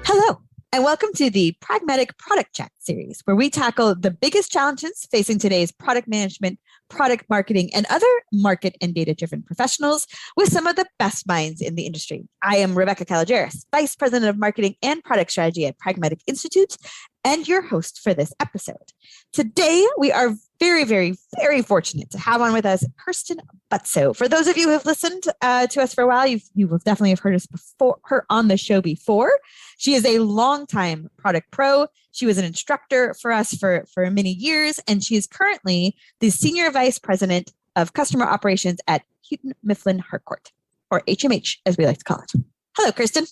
Hello, and welcome to the Pragmatic Product Chat series, where we tackle the biggest challenges facing today's product management, product marketing, and other market and data-driven professionals with some of the best minds in the industry. I am Rebecca Kalogeris, Vice President of Marketing and Product Strategy at Pragmatic Institute, and your host for this episode. Today, we are very fortunate to have on with us Kirsten Butzow. For those of you who have listened to us for a while, you will definitely have heard us before, her on the show before. She is a longtime product pro. She was an instructor for us for many years, and she is currently the Senior Vice President of Customer Operations at Houghton Mifflin Harcourt, or HMH, as we like to call it. Hello, Kirsten.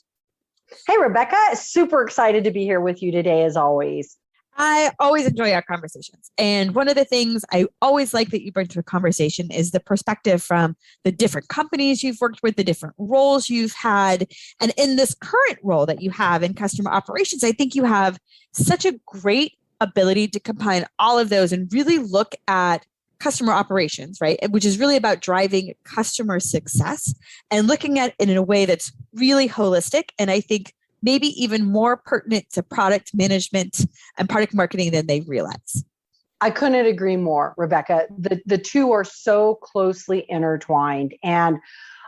Hey, Rebecca. Super excited to be here with you today, as always. I always enjoy our conversations. And one of the things I always like that you bring to a conversation is the perspective from the different companies you've worked with, the different roles you've had. And in this current role that you have in customer operations, I think you have such a great ability to combine all of those and really look at customer operations, right? Which is really about driving customer success and looking at it in a way that's really holistic. And I think maybe even more pertinent to product management and product marketing than they realize. I couldn't agree more, Rebecca. The two are so closely intertwined. And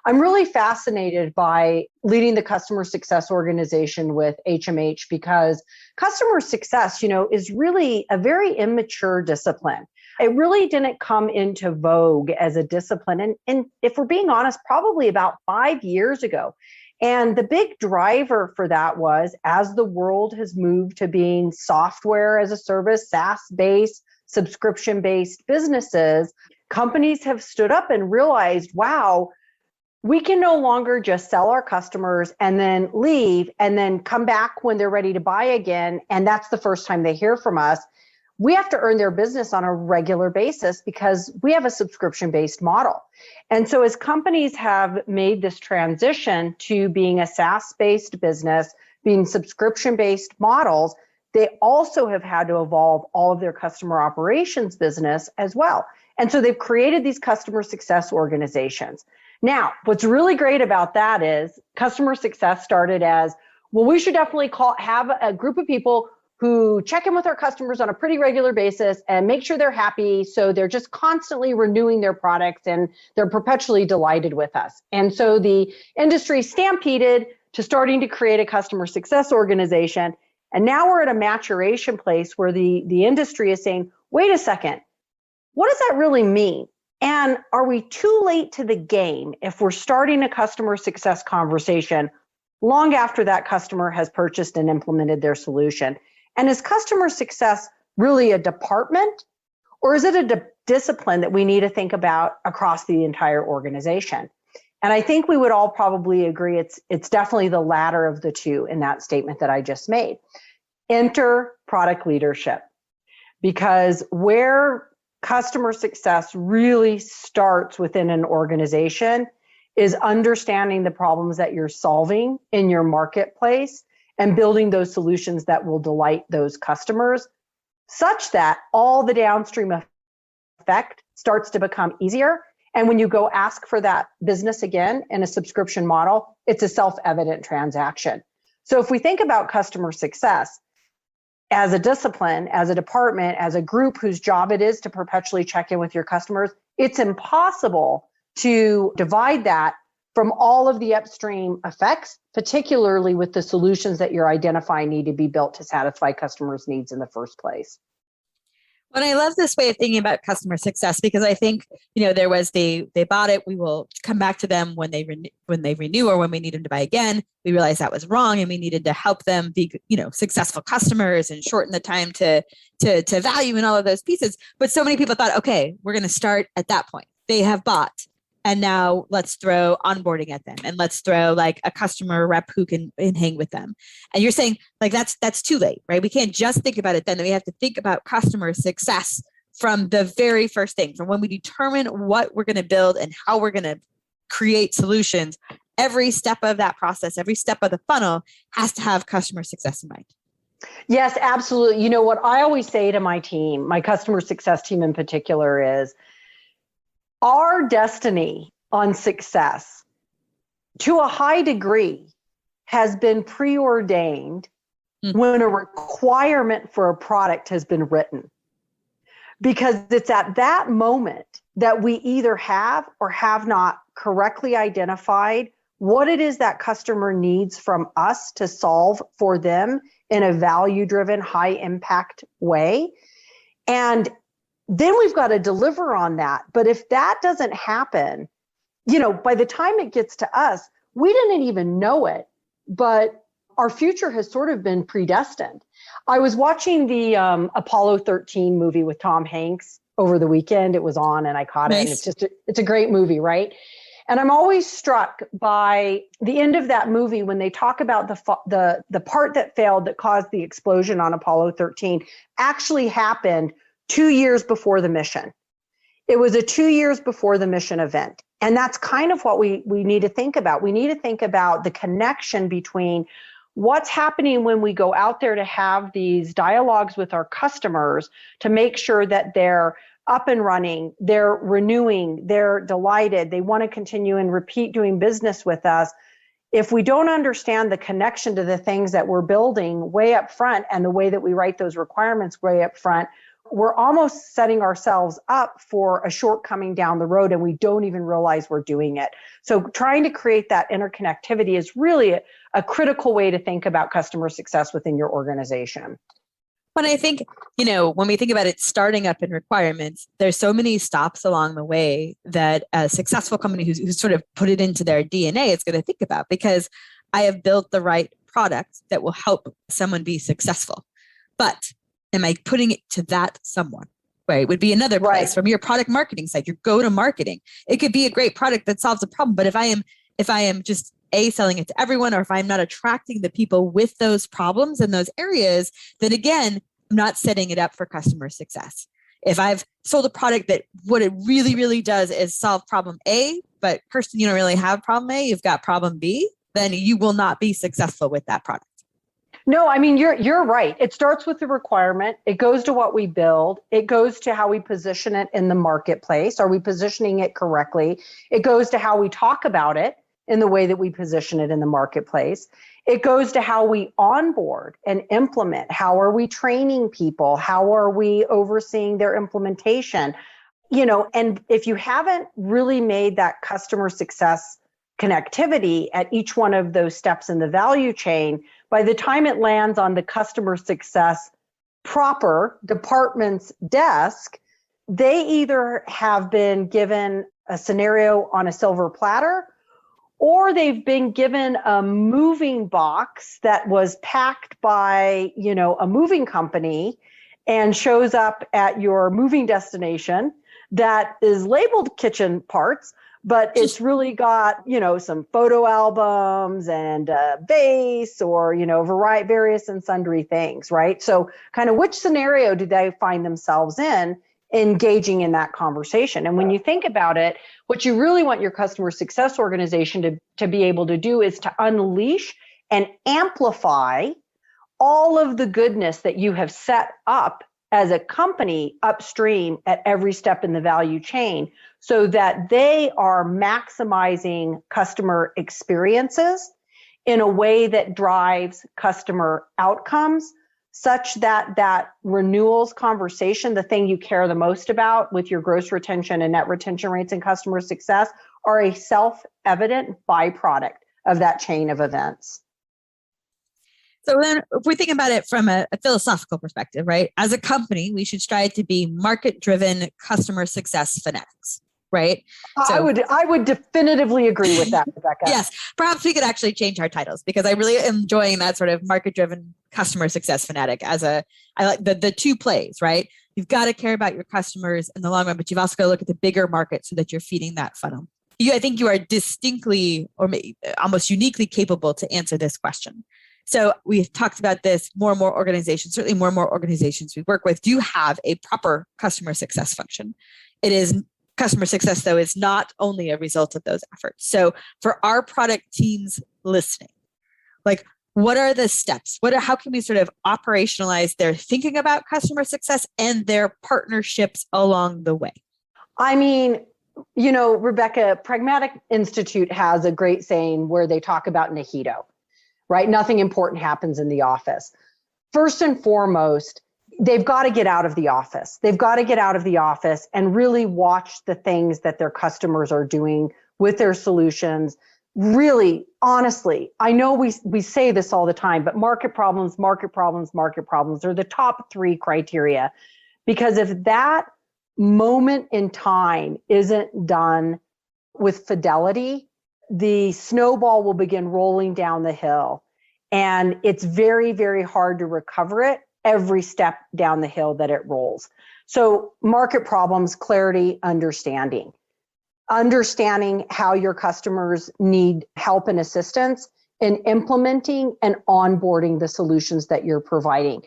I'm really fascinated by leading the customer success organization with HMH because customer success, is really a very immature discipline. It really didn't come into vogue as a discipline. And if we're being honest, probably about 5 years ago. And the big driver for that was as the world has moved to being software as a service, SaaS-based, subscription-based businesses, companies have stood up and realized, wow, we can no longer just sell our customers and then leave and then come back when they're ready to buy again. And that's the first time they hear from us. We have to earn their business on a regular basis because we have a subscription-based model. And so as companies have made this transition to being a SaaS-based business, being subscription-based models, they also have had to evolve all of their customer operations business as well. And so they've created these customer success organizations. Now, what's really great about that is customer success started as, well, we should definitely have a group of people who check in with our customers on a pretty regular basis and make sure they're happy. So they're just constantly renewing their products and they're perpetually delighted with us. And so the industry stampeded to starting to create a customer success organization. And now we're at a maturation place where the industry is saying, wait a second, what does that really mean? And are we too late to the game if we're starting a customer success conversation long after that customer has purchased and implemented their solution? And is customer success really a department, or is it a discipline that we need to think about across the entire organization? And I think we would all probably agree it's definitely the latter of the two in that statement that I just made. Enter product leadership, because where customer success really starts within an organization is understanding the problems that you're solving in your marketplace and building those solutions that will delight those customers such that all the downstream effect starts to become easier. And when you go ask for that business again in a subscription model, it's a self-evident transaction. So if we think about customer success as a discipline, as a department, as a group whose job it is to perpetually check in with your customers, it's impossible to divide that from all of the upstream effects, particularly with the solutions that you're identifying need to be built to satisfy customers' needs in the first place. Well, I love this way of thinking about customer success because I think, there was they bought it. We will come back to them when they renew or when we need them to buy again. We realized that was wrong and we needed to help them be, successful customers and shorten the time to value and all of those pieces. But so many people thought, okay, we're going to start at that point. They have bought. And now let's throw onboarding at them and let's throw like a customer rep who can hang with them. And you're saying like, that's too late, right? We can't just think about it then. We have to think about customer success from the very first thing, from when we determine what we're going to build and how we're going to create solutions. Every step of that process, every step of the funnel has to have customer success in mind. Yes, absolutely. You know what I always say to my team, my customer success team in particular, is our destiny on success to a high degree has been preordained when a requirement for a product has been written. Because it's at that moment that we either have or have not correctly identified what it is that customer needs from us to solve for them in a value-driven, high-impact way. And then we've got to deliver on that. But if that doesn't happen, by the time it gets to us, we didn't even know it, but our future has sort of been predestined. I was watching the Apollo 13 movie with Tom Hanks over the weekend. It was on and I caught it. And it's a great movie, right? And I'm always struck by the end of that movie when they talk about the part that failed that caused the explosion on Apollo 13 actually happened 2 years before the mission. It was a 2 years before the mission event. And that's kind of what we need to think about. We need to think about the connection between what's happening when we go out there to have these dialogues with our customers to make sure that they're up and running, they're renewing, they're delighted, they want to continue and repeat doing business with us. If we don't understand the connection to the things that we're building way up front and the way that we write those requirements way up front, we're almost setting ourselves up for a shortcoming down the road and we don't even realize we're doing it. So trying to create that interconnectivity is really a critical way to think about customer success within your organization. But I think, when we think about it starting up in requirements, there's so many stops along the way that a successful company who's sort of put it into their DNA is going to think about, because I have built the right product that will help someone be successful. But am I putting it to that someone? Right. It would be another place from your product marketing side, your go-to marketing. It could be a great product that solves a problem. But if I am just selling it to everyone, or if I'm not attracting the people with those problems in those areas, then again, I'm not setting it up for customer success. If I've sold a product that what it really, really does is solve problem A, but Kirsten, you don't really have problem A, you've got problem B, then you will not be successful with that product. No, I mean, you're right. It starts with the requirement. It goes to what we build. It goes to how we position it in the marketplace. Are we positioning it correctly? It goes to how we talk about it in the way that we position it in the marketplace. It goes to how we onboard and implement. How are we training people? How are we overseeing their implementation? And if you haven't really made that customer success connectivity at each one of those steps in the value chain, by the time it lands on the customer success proper department's desk, they either have been given a scenario on a silver platter, or they've been given a moving box that was packed by, a moving company and shows up at your moving destination that is labeled kitchen parts, but it's really got, some photo albums and a vase or, various and sundry things, right? So kind of which scenario do they find themselves in engaging in that conversation? And when you think about it, what you really want your customer success organization to be able to do is to unleash and amplify all of the goodness that you have set up as a company upstream at every step in the value chain, so that they are maximizing customer experiences in a way that drives customer outcomes, such that that renewals conversation, the thing you care the most about with your gross retention and net retention rates and customer success, are a self-evident byproduct of that chain of events. So then if we think about it from a philosophical perspective, right? As a company, we should strive to be market-driven customer success fanatics, right? So, I would definitively agree with that, Rebecca. Yes, perhaps we could actually change our titles, because I really am enjoying that sort of market-driven customer success fanatic I like the two plays, right? You've got to care about your customers in the long run, but you've also got to look at the bigger market so that you're feeding that funnel. I think you are distinctly or almost uniquely capable to answer this question. So we've talked about this. More and more organizations, certainly more and more organizations we work with, do have a proper customer success function. Customer success, though, is not only a result of those efforts. So for our product teams listening, what are the steps? How can we sort of operationalize their thinking about customer success and their partnerships along the way? I mean, Rebecca, Pragmatic Institute has a great saying where they talk about Nahito, right? Nothing important happens in the office. first and foremost, they've got to get out of the office. They've got to get out of the office and really watch the things that their customers are doing with their solutions. Really, honestly, I know we say this all the time, but market problems are the top 3 criteria. Because if that moment in time isn't done with fidelity, the snowball will begin rolling down the hill. And it's very, very hard to recover it every step down the hill that it rolls. So market problems, clarity, understanding how your customers need help and assistance in implementing and onboarding the solutions that you're providing.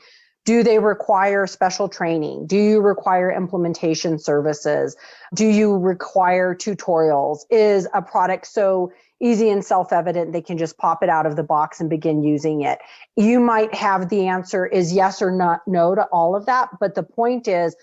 Do they require special training? Do you require implementation services? Do you require tutorials? Is a product so easy and self-evident they can just pop it out of the box and begin using it? You might have the answer is yes or no to all of that. But the point is,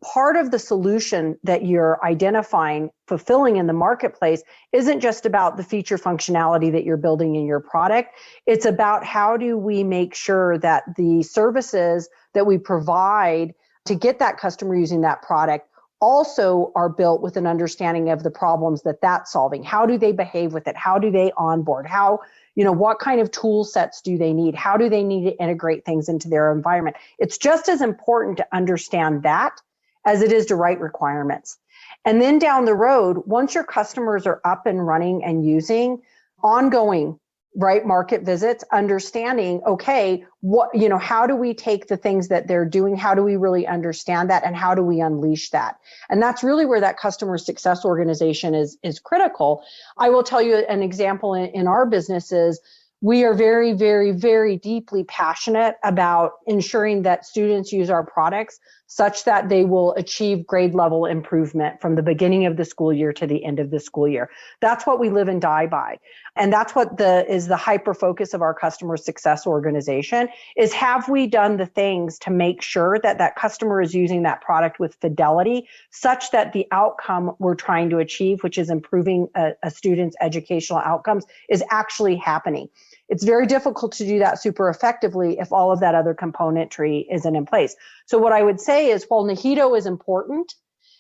part of the solution that you're identifying, fulfilling in the marketplace isn't just about the feature functionality that you're building in your product. It's about how do we make sure that the services that we provide to get that customer using that product also are built with an understanding of the problems that that's solving. How do they behave with it? How do they onboard? What kind of tool sets do they need? How do they need to integrate things into their environment? It's just as important to understand that as it is to write requirements. And then down the road, once your customers are up and running and using, ongoing, right, market visits, understanding, okay, how do we take the things that they're doing? How do we really understand that? And how do we unleash that? And that's really where that customer success organization is critical. I will tell you an example in our businesses. We are very, very, very deeply passionate about ensuring that students use our products such that they will achieve grade level improvement from the beginning of the school year to the end of the school year. That's what we live and die by. And that's what is the hyper focus of our customer success organization is, have we done the things to make sure that that customer is using that product with fidelity such that the outcome we're trying to achieve, which is improving a student's educational outcomes, is actually happening. It's very difficult to do that super effectively if all of that other componentry isn't in place. So what I would say is, while Nahito is important,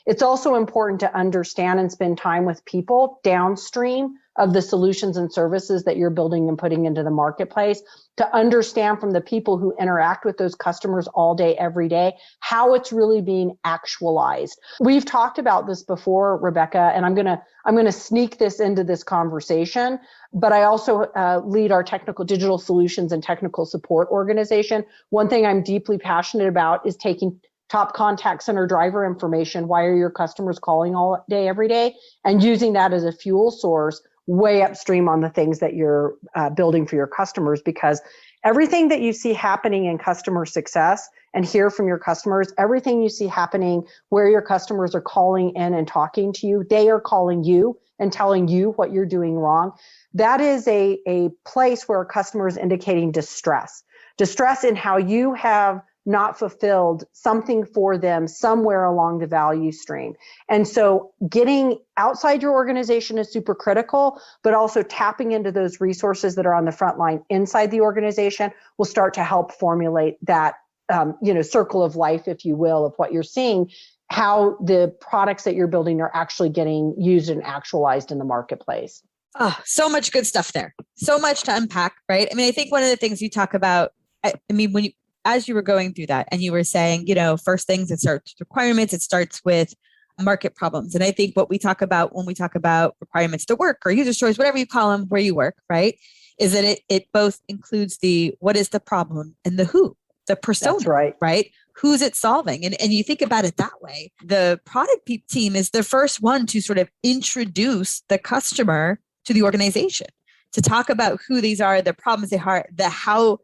it's also important to understand and spend time with people downstream of the solutions and services that you're building and putting into the marketplace, to understand from the people who interact with those customers all day, every day, how it's really being actualized. We've talked about this before, Rebecca, and I'm gonna sneak this into this conversation, but I also lead our technical digital solutions and technical support organization. One thing I'm deeply passionate about is taking top contact center driver information. Why are your customers calling all day, every day? And using that as a fuel source way upstream on the things that you're building for your customers, because everything that you see happening in customer success and hear from your customers, everything you see happening where your customers are calling in and talking to you, they are calling you and telling you what you're doing wrong. That is a place where a customer is indicating distress in how you have not fulfilled something for them somewhere along the value stream. And so getting outside your organization is super critical, but also tapping into those resources that are on the front line inside the organization will start to help formulate that circle of life, if you will, of what you're seeing, how the products that you're building are actually getting used and actualized in the marketplace. Oh, so much good stuff there. So much to unpack, right? I mean, I think one of the things you talk about, as you were going through that and you were saying, first things, it starts with requirements, it starts with market problems. And I think what we talk about when we talk about requirements to work or user stories, whatever you call them, where you work, right, is that it both includes the what is the problem and the who, the persona, that's right? Who's it solving? And you think about it that way. The product team is the first one to sort of introduce the customer to the organization, to talk about who these are, the problems they are, the how,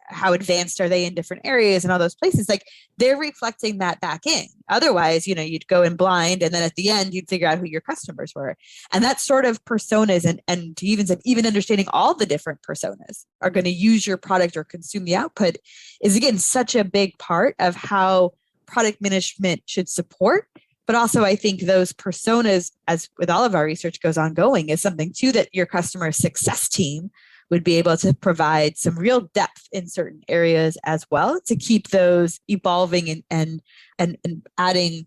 how advanced are they in different areas and all those places. Like, they're reflecting that back in. Otherwise, you'd go in blind, and then at the end you'd figure out who your customers were. And that sort of personas and to even understanding all the different personas are going to use your product or consume the output is, again, such a big part of how product management should support. But also, I think those personas, as with all of our research goes ongoing, is something too that your customer success team would be able to provide some real depth in certain areas as well to keep those evolving and adding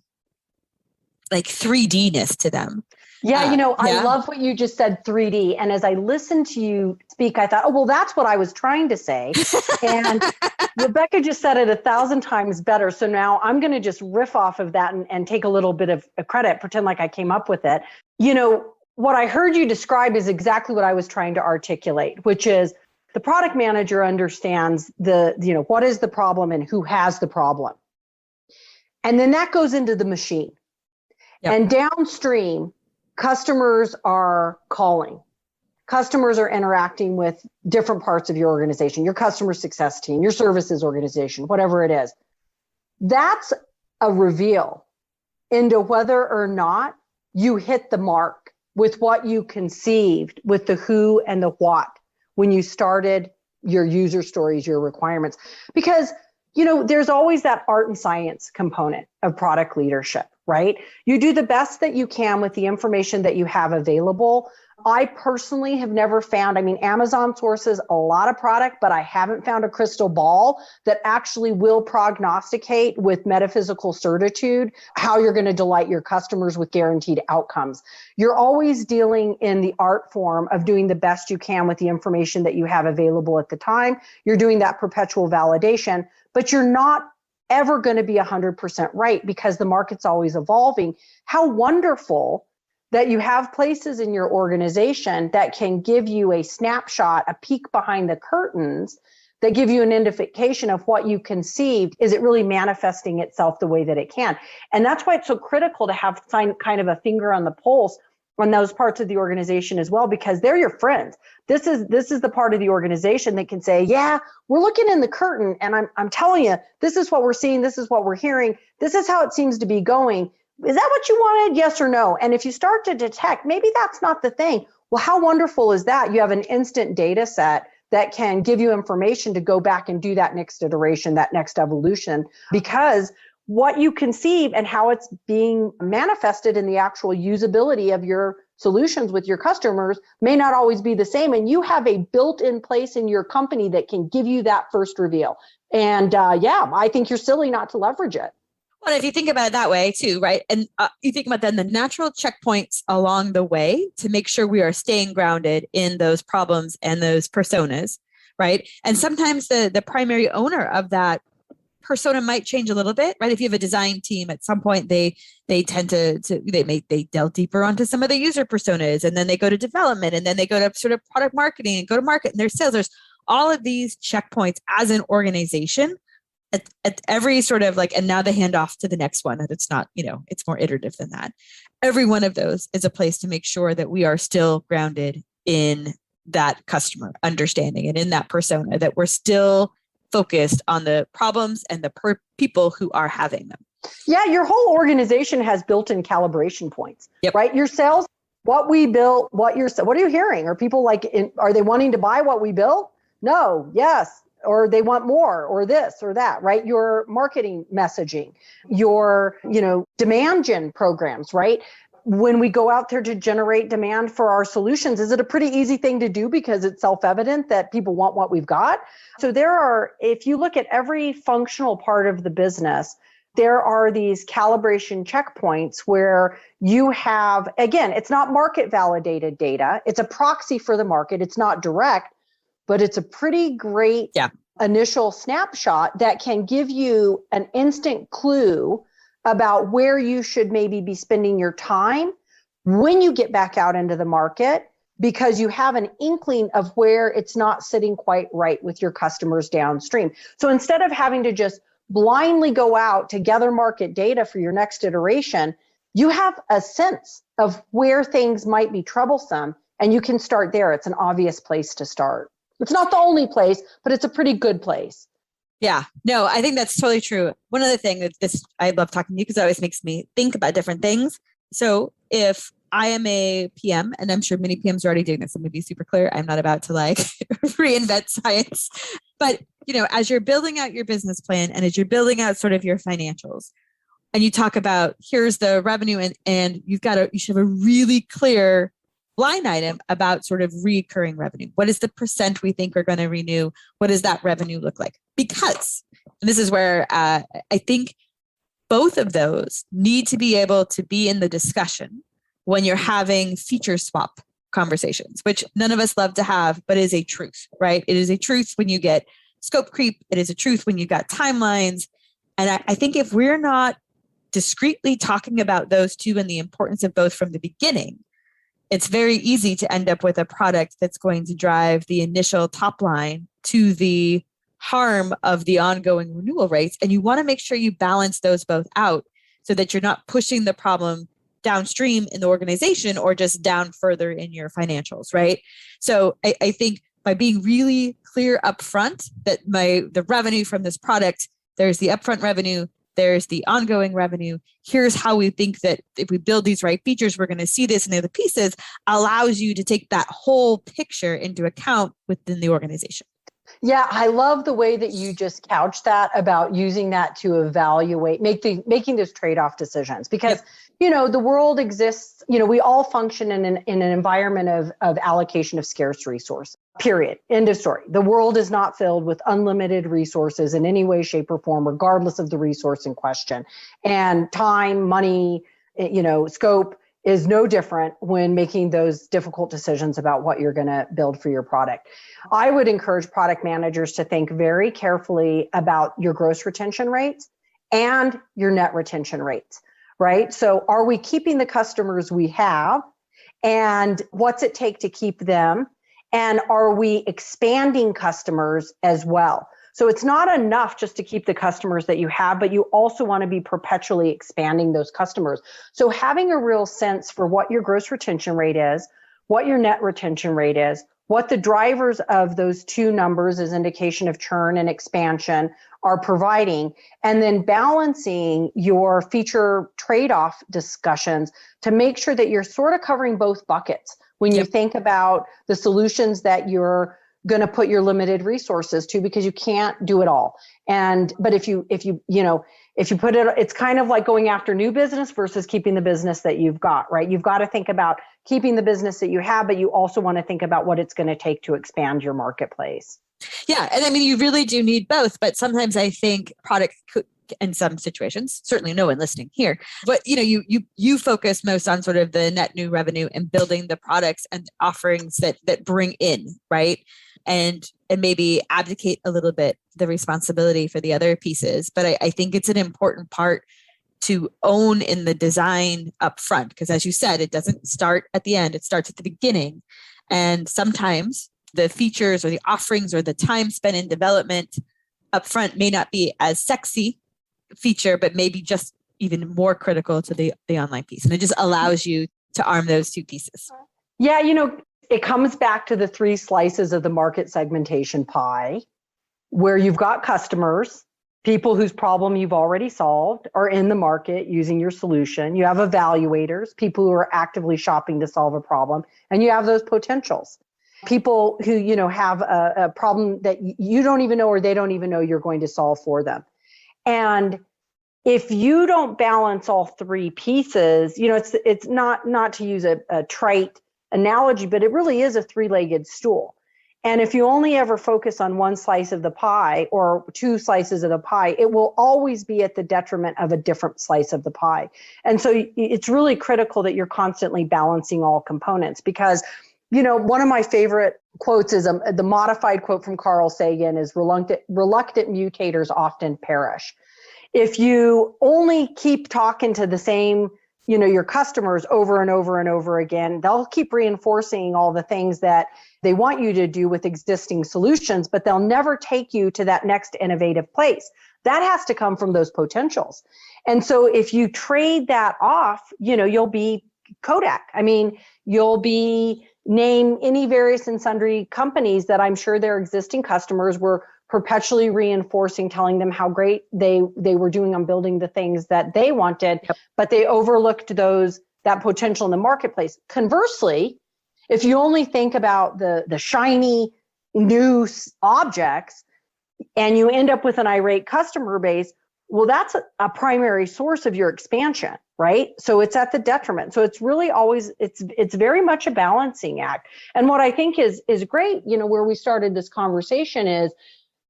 like 3D-ness to them. Yeah, I love what you just said, 3D. And as I listened to you speak, I thought, oh, well, that's what I was trying to say. And Rebecca just said it 1,000 times better. So now I'm going to just riff off of that and take a little bit of credit, pretend like I came up with it. What I heard you describe is exactly what I was trying to articulate, which is the product manager understands what is the problem and who has the problem. And then that goes into the machine. Yep. And downstream, customers are calling. Customers are interacting with different parts of your organization, your customer success team, your services organization, whatever it is. That's a reveal into whether or not you hit the mark with what you conceived, with the who and the what when you started your user stories, your requirements. Because, there's always that art and science component of product leadership, right? You do the best that you can with the information that you have available. I personally have never found, Amazon sources a lot of product, but I haven't found a crystal ball that actually will prognosticate with metaphysical certitude how you're going to delight your customers with guaranteed outcomes. You're always dealing in the art form of doing the best you can with the information that you have available at the time. You're doing that perpetual validation, but you're not ever going to be 100% right because the market's always evolving. How wonderful that you have places in your organization that can give you a snapshot, a peek behind the curtains that give you an indication of what you conceived. Is it really manifesting itself the way that it can? And that's why it's so critical to have kind of a finger on the pulse on those parts of the organization as well, because they're your friends. This is the part of the organization that can say, yeah, we're looking in the curtain and I'm telling you, this is what we're seeing. This is what we're hearing. This is how it seems to be going. Is that what you wanted? Yes or no? And if you start to detect, maybe that's not the thing. Well, how wonderful is that? You have an instant data set that can give you information to go back and do that next iteration, that next evolution, because what you conceive and how it's being manifested in the actual usability of your solutions with your customers may not always be the same. And you have a built-in place in your company that can give you that first reveal. And I think you're silly not to leverage it. Well, if you think about it that way too, right? And you think about then the natural checkpoints along the way to make sure we are staying grounded in those problems and those personas, right? And sometimes the primary owner of that persona might change a little bit, right? If you have a design team, at some point they tend they delve deeper onto some of the user personas, and then they go to development, and then they go to sort of product marketing and go to market and their sales. There's all of these checkpoints as an organization at every sort of and now they hand off to the next one, and it's not, it's more iterative than that. Every one of those is a place to make sure that we are still grounded in that customer understanding and in that persona, that we're still focused on the problems and the people who are having them. Yeah, your whole organization has built-in calibration points, right? Your sales, what we built, what are you hearing? Are people are they wanting to buy what we built? No, yes. Or they want more, or this or that, right? Your marketing messaging, your, demand gen programs, right? When we go out there to generate demand for our solutions, is it a pretty easy thing to do because it's self-evident that people want what we've got? So if you look at every functional part of the business, there are these calibration checkpoints where you have, again, it's not market validated data. It's a proxy for the market. It's not direct, but it's a pretty great initial snapshot that can give you an instant clue about where you should maybe be spending your time when you get back out into the market, because you have an inkling of where it's not sitting quite right with your customers downstream. So instead of having to just blindly go out to gather market data for your next iteration, you have a sense of where things might be troublesome, and you can start there. It's an obvious place to start. It's not the only place, but it's a pretty good place. Yeah, no, I think that's totally true. One other thing I love talking to you because it always makes me think about different things. So if I am a PM, and I'm sure many PMs are already doing this, I'm going to be super clear. I'm not about to reinvent science, but as you're building out your business plan and as you're building out sort of your financials, and you talk about here's the revenue and you should have a really clear line item about sort of recurring revenue. What is the percent we think are going to renew? What does that revenue look like? Because, and this is where I think both of those need to be able to be in the discussion when you're having feature swap conversations, which none of us love to have, but is a truth, right? It is a truth when you get scope creep. It is a truth when you've got timelines. And I think if we're not discreetly talking about those two and the importance of both from the beginning, it's very easy to end up with a product that's going to drive the initial top line to the harm of the ongoing renewal rates. And you want to make sure you balance those both out so that you're not pushing the problem downstream in the organization or just down further in your financials, right? So I think by being really clear upfront that the revenue from this product, there's the upfront revenue, there's the ongoing revenue. Here's how we think that if we build these right features, we're going to see this in the other pieces, allows you to take that whole picture into account within the organization. Yeah, I love the way that you just couched that about using that to evaluate, making those trade-off decisions. Because, the world exists, we all function in an environment of allocation of scarce resource, period. End of story. The world is not filled with unlimited resources in any way, shape, or form, regardless of the resource in question. And time, money, scope is no different when making those difficult decisions about what you're going to build for your product. I would encourage product managers to think very carefully about your gross retention rates and your net retention rates, right? So are we keeping the customers we have, and what's it take to keep them? And are we expanding customers as well? So it's not enough just to keep the customers that you have, but you also want to be perpetually expanding those customers. So having a real sense for what your gross retention rate is, what your net retention rate is, what the drivers of those two numbers as indication of churn and expansion are providing, and then balancing your feature trade-off discussions to make sure that you're sort of covering both buckets when you think about the solutions that you're going to put your limited resources to, because you can't do it all. But if you put it, it's kind of like going after new business versus keeping the business that you've got, right? You've got to think about keeping the business that you have, but you also want to think about what it's going to take to expand your marketplace. Yeah. And I mean, you really do need both, but sometimes I think product could, in some situations, certainly no one listening here, but you focus most on sort of the net new revenue and building the products and offerings that bring in, right? And maybe abdicate a little bit the responsibility for the other pieces. But I think it's an important part to own in the design up front, because as you said, it doesn't start at the end, it starts at the beginning. And sometimes the features or the offerings or the time spent in development up front may not be as sexy feature, but maybe just even more critical to the online piece. And it just allows you to arm those two pieces. Yeah, it comes back to the three slices of the market segmentation pie, where you've got customers, people whose problem you've already solved are in the market using your solution. You have evaluators, people who are actively shopping to solve a problem, and you have those potentials. People who, have a problem that you don't even know, or they don't even know you're going to solve for them. And if you don't balance all three pieces, it's not to use a trite analogy, but it really is a three-legged stool. And if you only ever focus on one slice of the pie or two slices of the pie, it will always be at the detriment of a different slice of the pie. And so it's really critical that you're constantly balancing all components, because one of my favorite quotes is the modified quote from Carl Sagan is reluctant mutators often perish. If you only keep talking to the same, your customers over and over and over again, they'll keep reinforcing all the things that they want you to do with existing solutions, but they'll never take you to that next innovative place. That has to come from those potentials. And so if you trade that off, you'll be Kodak. I mean, you'll be name any various and sundry companies that I'm sure their existing customers were perpetually reinforcing, telling them how great they were doing on building the things that they wanted, but they overlooked that potential in the marketplace. Conversely, if you only think about the shiny new objects and you end up with an irate customer base, well, that's a primary source of your expansion, right? So it's at the detriment. So it's really always, it's very much a balancing act. And what I think is great, where we started this conversation is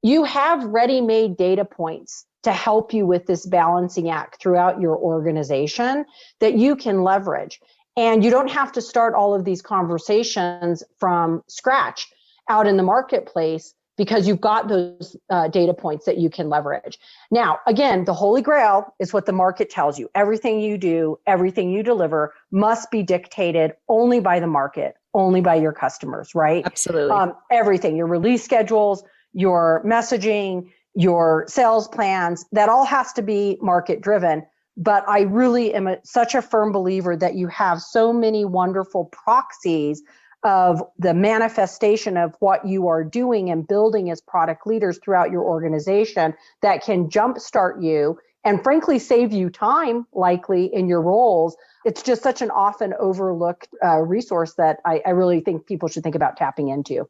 you have ready-made data points to help you with this balancing act throughout your organization that you can leverage. And you don't have to start all of these conversations from scratch out in the marketplace, because you've got those data points that you can leverage. Now, again, the holy grail is what the market tells you. Everything you do, everything you deliver must be dictated only by the market, only by your customers, right? Absolutely. Everything, your release schedules, your messaging, your sales plans, that all has to be market driven. But I really am such a firm believer that you have so many wonderful proxies of the manifestation of what you are doing and building as product leaders throughout your organization that can jumpstart you and frankly save you time likely in your roles. It's just such an often overlooked resource that I really think people should think about tapping into.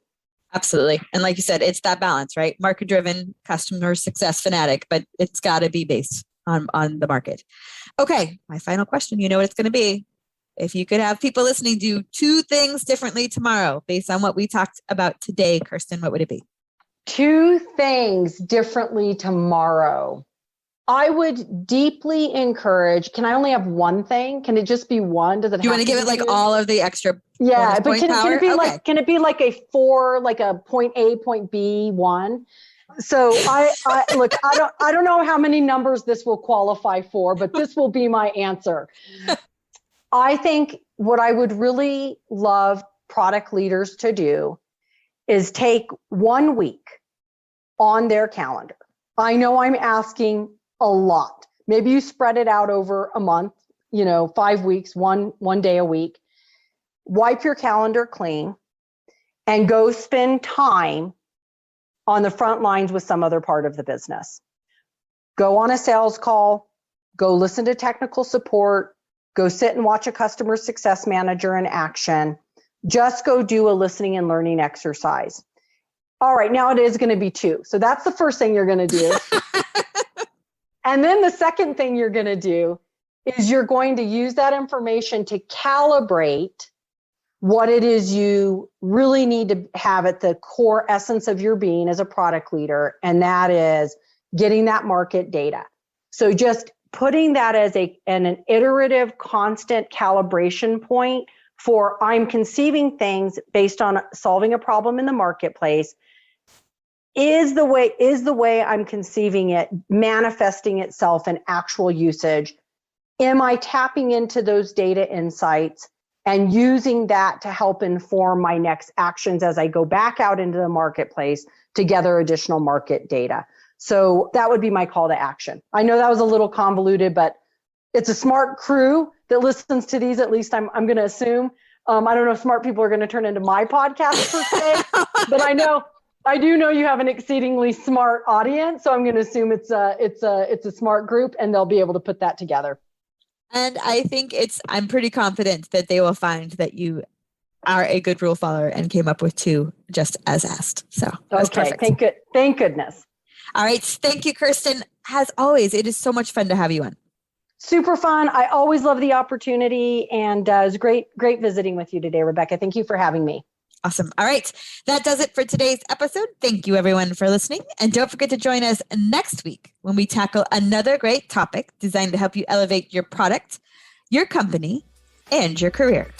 Absolutely. And like you said, it's that balance, right? Market driven, customer success fanatic, but it's got to be based on the market. Okay. My final question, you know what it's going to be. If you could have people listening do 2 things differently tomorrow based on what we talked about today, Kirsten, what would it be? 2 things differently tomorrow. I would deeply encourage, can I only have 1 thing? Can it just be 1? Does it you want to give it like all of the extra? Yeah, but can it be okay. can it be like a 4, like a point A, point B 1? So I look, I don't know how many numbers this will qualify for, but this will be my answer. I think what I would really love product leaders to do is take 1 week on their calendar. I know I'm asking a lot. Maybe you spread it out over a month, 5 weeks, one day a week. Wipe your calendar clean and go spend time on the front lines with some other part of the business. Go on a sales call, go listen to technical support, go sit and watch a customer success manager in action. Just go do a listening and learning exercise. All right, now it is going to be 2. So that's the first thing you're going to do. And then the second thing you're going to do is you're going to use that information to calibrate what it is you really need to have at the core essence of your being as a product leader. And that is getting that market data. So just putting that as an iterative, constant calibration point for I'm conceiving things based on solving a problem in the marketplace. Is the way I'm conceiving it manifesting itself in actual usage? Am I tapping into those data insights and using that to help inform my next actions as I go back out into the marketplace to gather additional market data? So that would be my call to action. I know that was a little convoluted, but it's a smart crew that listens to these, at least I'm going to assume. I don't know if smart people are going to turn into my podcast per se, but I do know you have an exceedingly smart audience. So I'm going to assume it's a smart group and they'll be able to put that together. And I think I'm pretty confident that they will find that you are a good rule follower and came up with 2 just as asked. So that's okay, perfect. Thank goodness. All right. Thank you, Kirsten. As always, it is so much fun to have you on. Super fun. I always love the opportunity, and it was great visiting with you today, Rebecca. Thank you for having me. Awesome. All right. That does it for today's episode. Thank you, everyone, for listening. And don't forget to join us next week when we tackle another great topic designed to help you elevate your product, your company, and your career.